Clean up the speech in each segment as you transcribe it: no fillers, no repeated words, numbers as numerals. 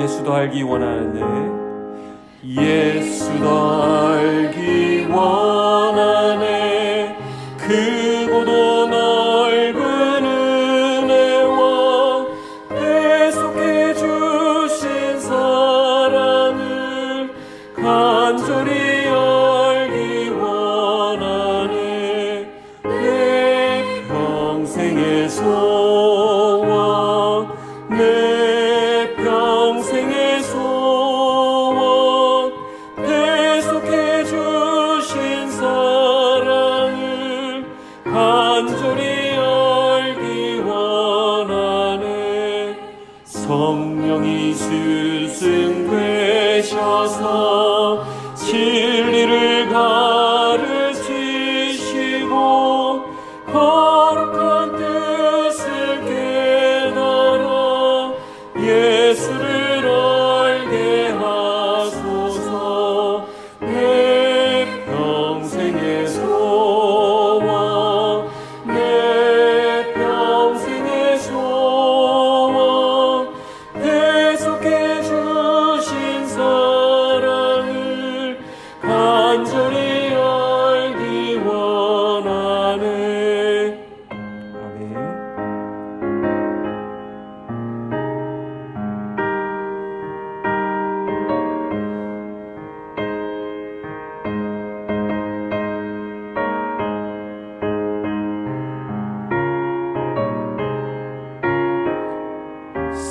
예수도 알기 원하는데 예수도 알기 원하네. 크고도 넓은 은혜와 배속해 주신 사랑을 간절히 알기 원하네. 내 평생의 소원, 내 평생의 소원, 배속해 주신 사랑을 간절히 알기 원하네. 성령이 스승되셔서 진리를 가르치시고 거룩한 뜻을 깨달아 예수를 알게 하소서. 내 평생의 소원, 내 평생의 소원, 배속해 주신 사랑을 간절히 알기 원하네. 아멘.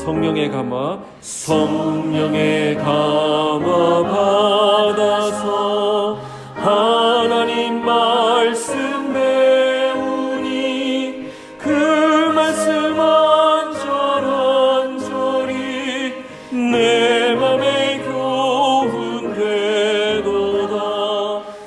성령의 감화, 성령의 감화 받아서 하나님 말씀 배우니 그 말씀 한절한절이 내 맘에 교훈되도다.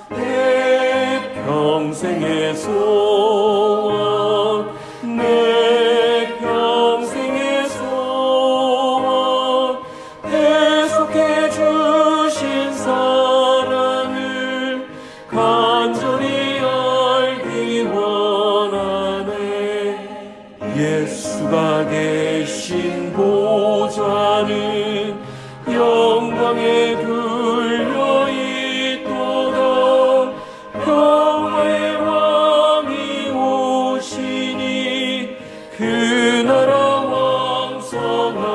내 평생의 소원, 내 평생의 소원, 배속해 주신 사랑을 간절히 알기 원하네. 예수가 계신 보좌는 영광에 둘려 있도다. 평화의 왕이 오시니 그 나라 왕성하도다.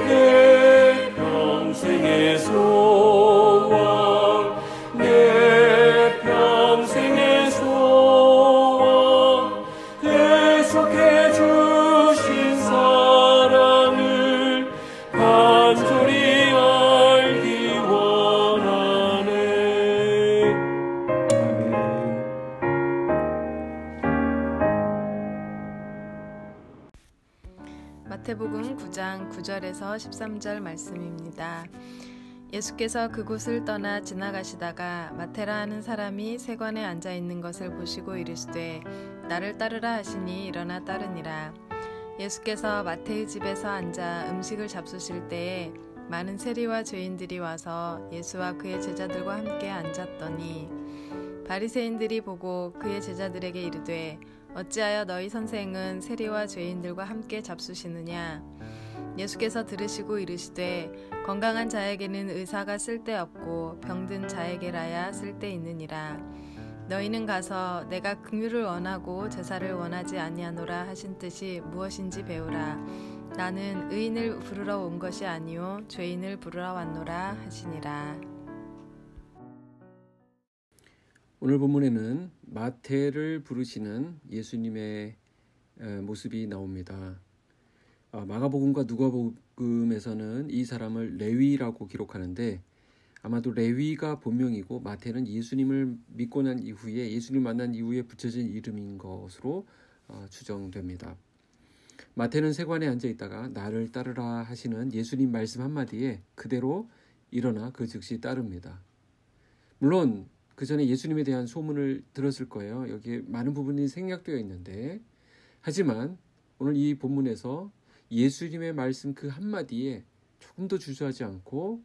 내 평생의 소원, 내 평생의 소원, 배속해 주신 사랑을 간절히 알기 원하네. 아멘. 마태복음 9장 9절에서 13절 말씀입니다. 예수께서 그곳을 떠나 지나가시다가 마테라 하는 사람이 세관에 앉아 있는 것을 보시고 이르시되 나를 따르라 하시니 일어나 따르니라. 예수께서 마태의 집에서 앉아 음식을 잡수실 때에 많은 세리와 죄인들이 와서 예수와 그의 제자들과 함께 앉았더니 바리새인들이 보고 그의 제자들에게 이르되 어찌하여 너희 선생은 세리와 죄인들과 함께 잡수시느냐. 예수께서 들으시고 이르시되 건강한 자에게는 의사가 쓸데없고 병든 자에게라야 쓸데있느니라. 너희는 가서 내가 긍휼을 원하고 제사를 원하지 아니하노라 하신 뜻이 무엇인지 배우라. 나는 의인을 부르러 온 것이 아니요 죄인을 부르러 왔노라 하시니라. 오늘 본문에는 마태를 부르시는 예수님의 모습이 나옵니다. 마가복음과 누가복음에서는 이 사람을 레위라고 기록하는데 아마도 레위가 본명이고 마태는 예수님을 믿고 난 이후에 예수님 만난 이후에 붙여진 이름인 것으로 추정됩니다. 마태는 세관에 앉아 있다가 나를 따르라 하시는 예수님 말씀 한마디에 그대로 일어나 그 즉시 따릅니다. 물론 그 전에 예수님에 대한 소문을 들었을 거예요. 여기에 많은 부분이 생략되어 있는데 하지만 오늘 이 본문에서 예수님의 말씀 그 한마디에 조금 더 주저하지 않고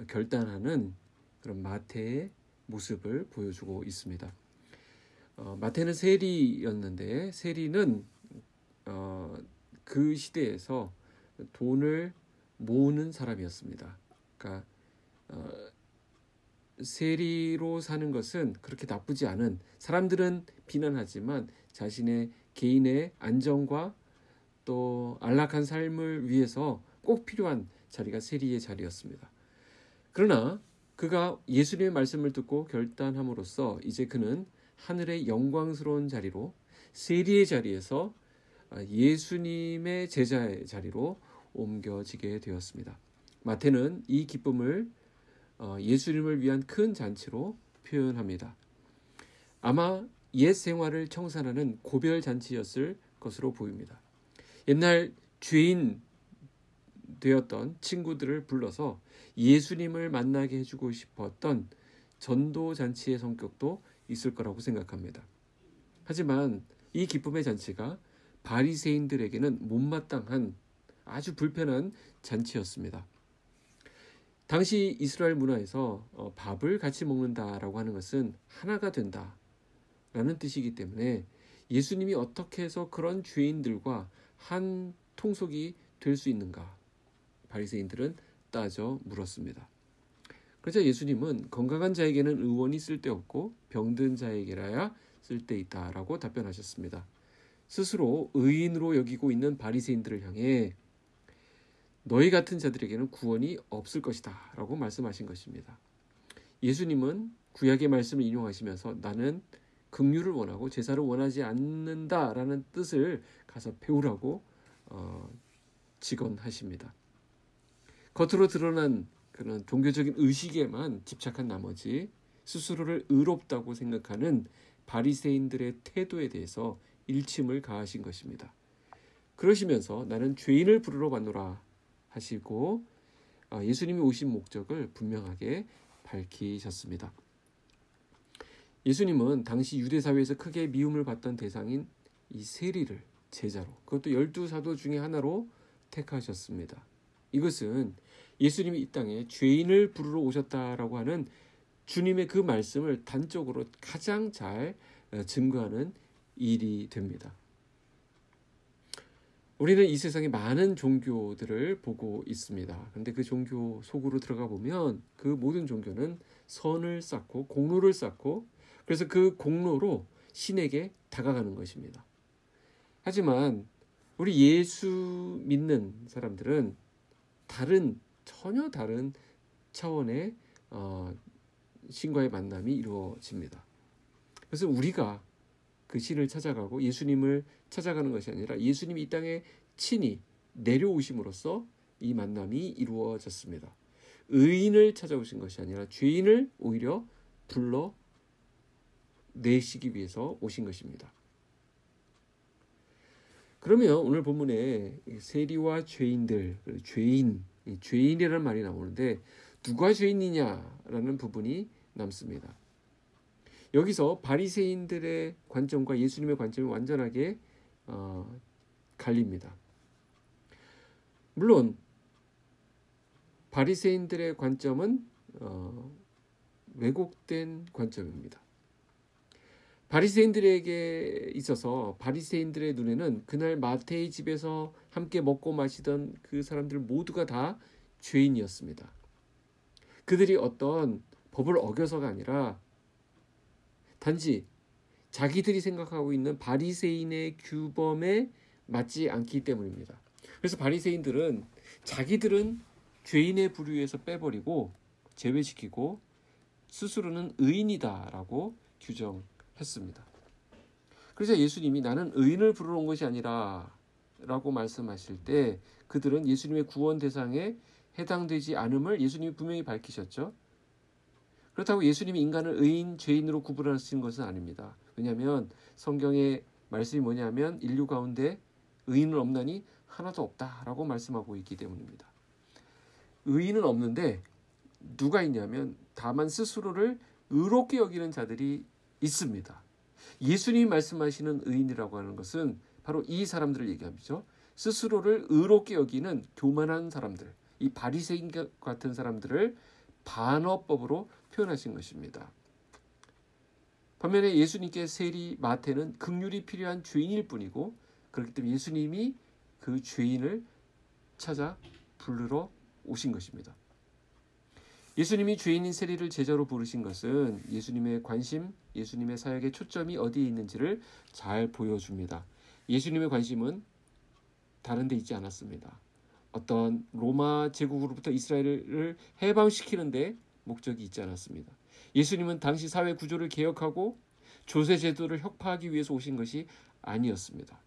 결단하는 그런 마태의 모습을 보여주고 있습니다. 마태는 세리였는데 세리는 그 시대에서 돈을 모으는 사람이었습니다. 그러니까 세리로 사는 것은 그렇게 나쁘지 않은, 사람들은 비난하지만 자신의 개인의 안정과 또 안락한 삶을 위해서 꼭 필요한 자리가 세리의 자리였습니다. 그러나 그가 예수님의 말씀을 듣고 결단함으로써 이제 그는 하늘의 영광스러운 자리로, 세리의 자리에서 예수님의 제자의 자리로 옮겨지게 되었습니다. 마태는 이 기쁨을 예수님을 위한 큰 잔치로 표현합니다. 아마 옛 생활을 청산하는 고별 잔치였을 것으로 보입니다. 옛날 죄인 되었던 친구들을 불러서 예수님을 만나게 해주고 싶었던 전도 잔치의 성격도 있을 거라고 생각합니다. 하지만 이 기쁨의 잔치가 바리새인들에게는 못마땅한 아주 불편한 잔치였습니다. 당시 이스라엘 문화에서 밥을 같이 먹는다라고 하는 것은 하나가 된다라는 뜻이기 때문에 예수님이 어떻게 해서 그런 죄인들과 한 통속이 될 수 있는가? 바리새인들은 따져 물었습니다. 그러자 예수님은 건강한 자에게는 의원이 쓸데없고 병든 자에게라야 쓸데있다라고 답변하셨습니다. 스스로 의인으로 여기고 있는 바리새인들을 향해 너희 같은 자들에게는 구원이 없을 것이다 라고 말씀하신 것입니다. 예수님은 구약의 말씀을 인용하시면서 나는 긍휼을 원하고 제사를 원하지 않는다라는 뜻을 가서 배우라고 직언하십니다. 겉으로 드러난 그런 종교적인 의식에만 집착한 나머지 스스로를 의롭다고 생각하는 바리새인들의 태도에 대해서 일침을 가하신 것입니다. 그러시면서 나는 죄인을 부르러 왔노라 하시고 예수님이 오신 목적을 분명하게 밝히셨습니다. 예수님은 당시 유대 사회에서 크게 미움을 받던 대상인 이 세리를 제자로, 그것도 12사도 중에 하나로 택하셨습니다. 이것은 예수님이 이 땅에 죄인을 부르러 오셨다라고 하는 주님의 그 말씀을 단적으로 가장 잘 증거하는 일이 됩니다. 우리는 이 세상에 많은 종교들을 보고 있습니다. 그런데 그 종교 속으로 들어가 보면 그 모든 종교는 선을 쌓고 공로를 쌓고 그래서 그 공로로 신에게 다가가는 것입니다. 하지만 우리 예수 믿는 사람들은 전혀 다른 차원의 신과의 만남이 이루어집니다. 그래서 우리가 그 신을 찾아가고 예수님을 찾아가는 것이 아니라 예수님이 이 땅에 친히 내려오심으로써 이 만남이 이루어졌습니다. 의인을 찾아오신 것이 아니라 죄인을 오히려 불러 내시기 위해서 오신 것입니다. 그러면 오늘 본문에 세리와 죄인들, 죄인이라는 말이 나오는데 누가 죄인이냐라는 부분이 남습니다. 여기서 바리새인들의 관점과 예수님의 관점이 완전하게 갈립니다. 물론 바리새인들의 관점은 왜곡된 관점입니다. 바리새인들에게 있어서 바리새인들의 눈에는 그날 마태의 집에서 함께 먹고 마시던 그 사람들 모두가 다 죄인이었습니다. 그들이 어떤 법을 어겨서가 아니라 단지 자기들이 생각하고 있는 바리새인의 규범에 맞지 않기 때문입니다. 그래서 바리새인들은 자기들은 죄인의 부류에서 빼버리고 제외시키고 스스로는 의인이다라고 규정했습니다. 그래서 예수님이 나는 의인을 부르러 온 것이 아니라 라고 말씀하실 때 그들은 예수님의 구원 대상에 해당되지 않음을 예수님이 분명히 밝히셨죠. 그렇다고 예수님이 인간을 의인, 죄인으로 구분하시는 것은 아닙니다. 왜냐하면 성경의 말씀이 뭐냐면 인류 가운데 의인은 없나니 하나도 없다라고 말씀하고 있기 때문입니다. 의인은 없는데 누가 있냐면 다만 스스로를 의롭게 여기는 자들이 있습니다. 예수님이 말씀하시는 의인이라고 하는 것은 바로 이 사람들을 얘기하죠. 스스로를 의롭게 여기는 교만한 사람들, 이 바리새인 같은 사람들을 반어법으로 표현하신 것입니다. 반면에 예수님께 세리 마태는 긍휼이 필요한 죄인일 뿐이고 그렇기 때문에 예수님이 그 죄인을 찾아 부르러 오신 것입니다. 예수님이 죄인인 세리를 제자로 부르신 것은 예수님의 관심, 예수님의 사역의 초점이 어디에 있는지를 잘 보여줍니다. 예수님의 관심은 다른 데 있지 않았습니다. 어떤 로마 제국으로부터 이스라엘을 해방시키는 데 목적이 있지 않았습니다. 예수님은 당시 사회 구조를 개혁하고 조세 제도를 혁파하기 위해서 오신 것이 아니었습니다.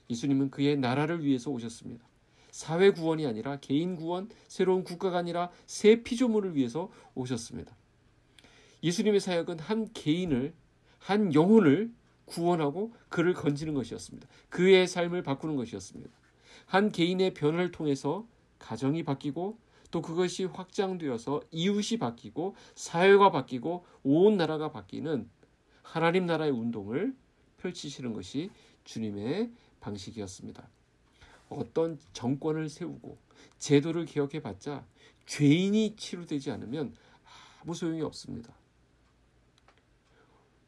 예수님은 그의 나라를 위해서 오셨습니다. 사회 구원이 아니라 개인 구원, 새로운 국가가 아니라 새 피조물을 위해서 오셨습니다. 예수님의 사역은 한 개인을, 한 영혼을 구원하고 그를 건지는 것이었습니다. 그의 삶을 바꾸는 것이었습니다. 한 개인의 변화를 통해서 가정이 바뀌고 또 그것이 확장되어서 이웃이 바뀌고 사회가 바뀌고 온 나라가 바뀌는 하나님 나라의 운동을 펼치시는 것이 주님의 방식이었습니다. 어떤 정권을 세우고 제도를 개혁해봤자 죄인이 치료되지 않으면 아무 소용이 없습니다.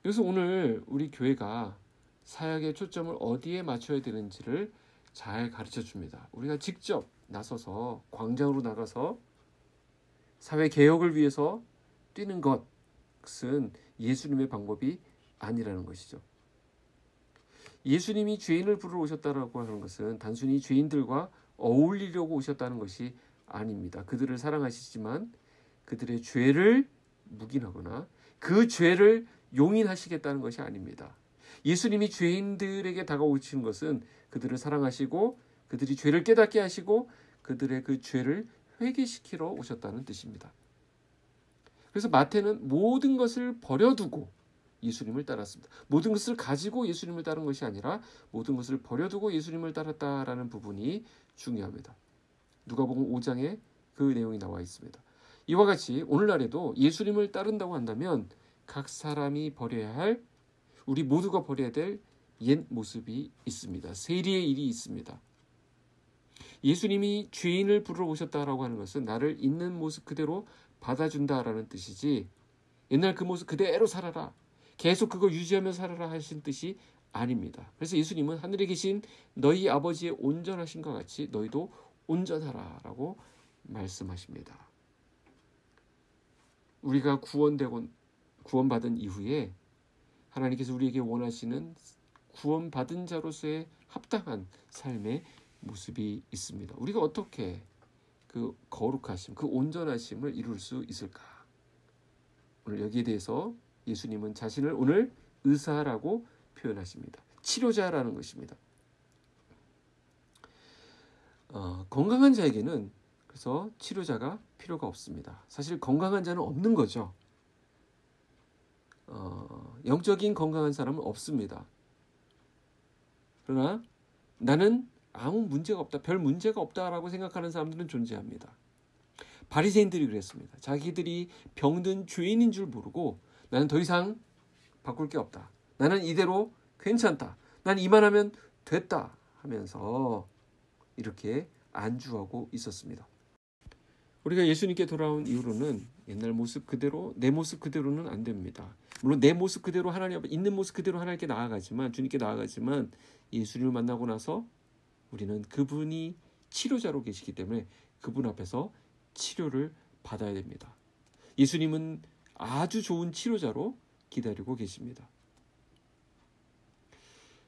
그래서 오늘 우리 교회가 사역의 초점을 어디에 맞춰야 되는지를 잘 가르쳐 줍니다. 우리가 직접 나서서 광장으로 나가서 사회 개혁을 위해서 뛰는 것은 예수님의 방법이 아니라는 것이죠. 예수님이 죄인을 부르러 오셨다라고 하는 것은 단순히 죄인들과 어울리려고 오셨다는 것이 아닙니다. 그들을 사랑하시지만 그들의 죄를 묵인하거나 그 죄를 용인하시겠다는 것이 아닙니다. 예수님이 죄인들에게 다가오신 것은 그들을 사랑하시고 그들이 죄를 깨닫게 하시고 그들의 그 죄를 회개시키러 오셨다는 뜻입니다. 그래서 마태는 모든 것을 버려두고 예수님을 따랐습니다. 모든 것을 가지고 예수님을 따른 것이 아니라 모든 것을 버려두고 예수님을 따랐다라는 부분이 중요합니다. 누가복음 5장에 그 내용이 나와 있습니다. 이와 같이 오늘날에도 예수님을 따른다고 한다면 각 사람이 버려야 할, 우리 모두가 버려야 될 옛 모습이 있습니다. 세리의 일이 있습니다. 예수님이 죄인을 부르러 오셨다라고 하는 것은 나를 있는 모습 그대로 받아준다라는 뜻이지 옛날 그 모습 그대로 살아라, 계속 그거 유지하며 살아라 하신 뜻이 아닙니다. 그래서 예수님은 하늘에 계신 너희 아버지의 온전하신과 같이 너희도 온전하라라고 말씀하십니다. 우리가 구원받은 이후에 하나님께서 우리에게 원하시는 구원받은 자로서의 합당한 삶의 모습이 있습니다. 우리가 어떻게 그 거룩하심, 그 온전하심을 이룰 수 있을까? 오늘 여기에 대해서 예수님은 자신을 오늘 의사라고 표현하십니다. 치료자라는 것입니다. 건강한 자에게는 그래서 치료자가 필요가 없습니다. 사실 건강한 자는 없는 거죠. 영적인 건강한 사람은 없습니다. 그러나 나는 아무 문제가 없다, 별 문제가 없다라고 생각하는 사람들은 존재합니다. 바리새인들이 그랬습니다. 자기들이 병든 죄인인 줄 모르고 나는 더 이상 바꿀 게 없다, 나는 이대로 괜찮다, 난 이만하면 됐다 하면서 이렇게 안주하고 있었습니다. 우리가 예수님께 돌아온 이후로는 옛날 모습 그대로, 내 모습 그대로는 안 됩니다. 물론 내 모습 그대로 하나님 앞에 있는 모습 그대로 하나님께 나아가지만, 주님께 나아가지만 예수님을 만나고 나서 우리는 그분이 치료자로 계시기 때문에 그분 앞에서 치료를 받아야 됩니다. 예수님은 아주 좋은 치료자로 기다리고 계십니다.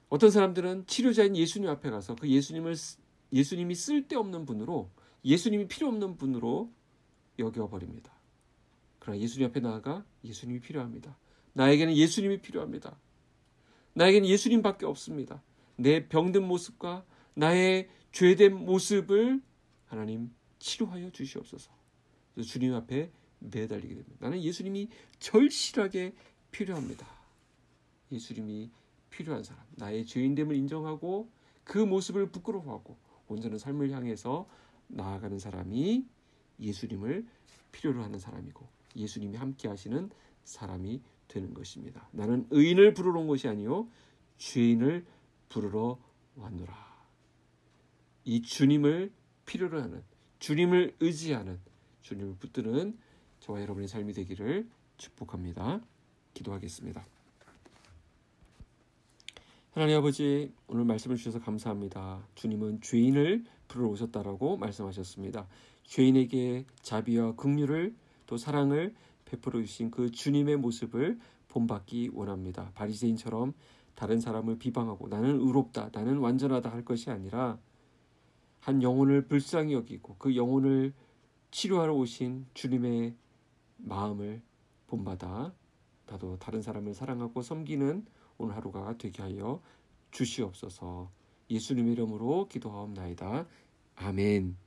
어떤 사람들은 치료자인 예수님 앞에 가서 그 예수님이 쓸데없는 분으로, 예수님이 필요 없는 분으로 여겨버립니다. 그러나 예수님 앞에 나아가 예수님이 필요합니다. 나에게는 예수님이 필요합니다. 나에게는 예수님밖에 없습니다. 내 병든 모습과 나의 죄된 모습을 하나님 치료하여 주시옵소서. 그래서 주님 앞에 매달리게 됩니다. 나는 예수님이 절실하게 필요합니다. 예수님이 필요한 사람, 나의 죄인됨을 인정하고 그 모습을 부끄러워하고 온전한 삶을 향해서 나아가는 사람이 예수님을 필요로 하는 사람이고 예수님이 함께 하시는 사람이 되는 것입니다. 나는 의인을 부르러 온 것이 아니요 죄인을 부르러 왔노라. 이 주님을 필요로 하는, 주님을 의지하는, 주님을 붙드는 저와 여러분의 삶이 되기를 축복합니다. 기도하겠습니다. 하나님 아버지, 오늘 말씀을 주셔서 감사합니다. 주님은 죄인을 부르러 오셨다라고 말씀하셨습니다. 죄인에게 자비와 긍휼을 또 사랑을 베풀어 주신 그 주님의 모습을 본받기 원합니다. 바리새인처럼 다른 사람을 비방하고 나는 의롭다, 나는 완전하다 할 것이 아니라 한 영혼을 불쌍히 여기고 그 영혼을 치료하러 오신 주님의 마음을 본받아 나도 다른 사람을 사랑하고 섬기는 오늘 하루가 되게 하여 주시옵소서. 예수님의 이름으로 기도하옵나이다. 아멘.